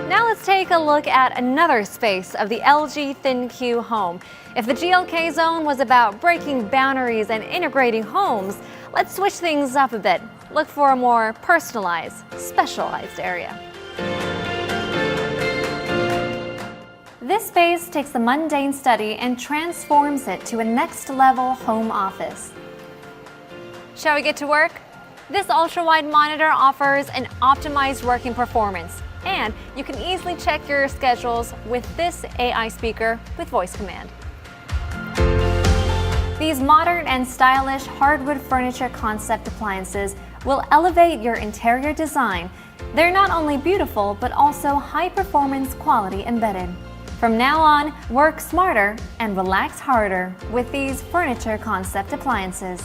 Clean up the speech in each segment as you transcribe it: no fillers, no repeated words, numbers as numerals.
Now let's take a look at another space of the LG ThinQ home. If the GLK zone was about breaking boundaries and integrating homes, let's switch things up a bit. Look for a more personalized, specialized area. This space takes the mundane study and transforms it to a next-level home office. Shall we get to work? This ultra-wide monitor offers an optimized working performance, and you can easily check your schedules with this AI speaker with voice command. These modern and stylish hardwood furniture concept appliances will elevate your interior design. They're not only beautiful, but also high-performance quality embedded. From now on, work smarter and relax harder with these furniture concept appliances.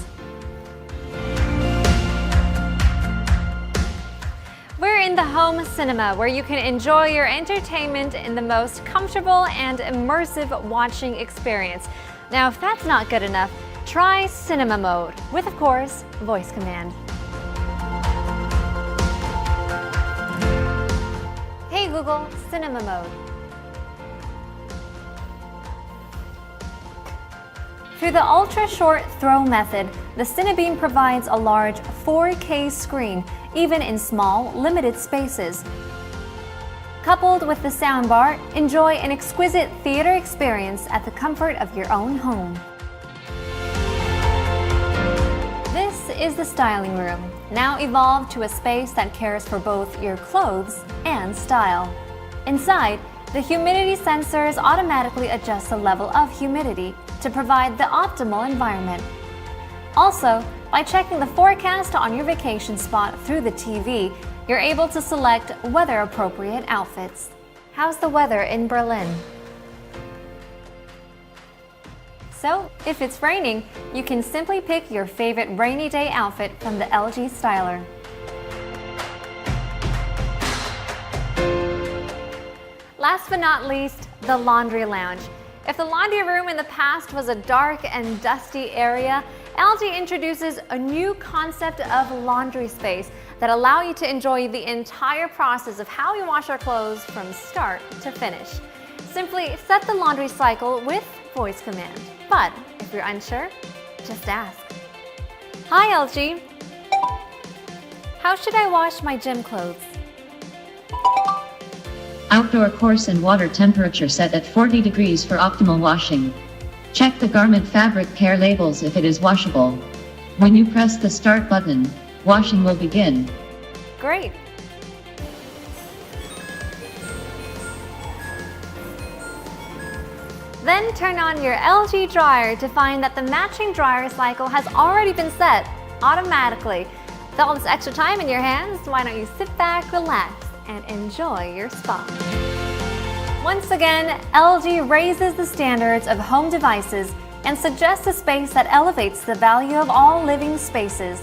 We're in the home cinema, where you can enjoy your entertainment in the most comfortable and immersive watching experience. Now, if that's not good enough, try cinema mode with, of course, voice command. Hey Google, cinema mode. Through the ultra-short throw method, the Cinebeam provides a large 4K screen, even in small, limited spaces. Coupled with the soundbar, enjoy an exquisite theater experience at the comfort of your own home. This is the styling room, now evolved to a space that cares for both your clothes and style. Inside, the humidity sensors automatically adjust the level of humidity to provide the optimal environment. Also, by checking the forecast on your vacation spot through the TV, you're able to select weather-appropriate outfits. How's the weather in Berlin? So, if it's raining, you can simply pick your favorite rainy day outfit from the LG Styler. Last but not least, the laundry lounge. If the laundry room in the past was a dark and dusty area, LG introduces a new concept of laundry space that allow you to enjoy the entire process of how we wash our clothes from start to finish. Simply set the laundry cycle with voice command. But if you're unsure, just ask. Hi LG, how should I wash my gym clothes? Outdoor coarse and water temperature set at 40 degrees for optimal washing. Check the garment fabric care labels if it is washable. When you press the start button, washing will begin. Great! Then turn on your LG dryer to find that the matching dryer cycle has already been set automatically. With all this extra time in your hands, why don't you sit back, relax, and enjoy your spa. Once again, LG raises the standards of home devices and suggests a space that elevates the value of all living spaces.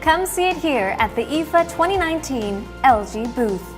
Come see it here at the IFA 2019 LG booth.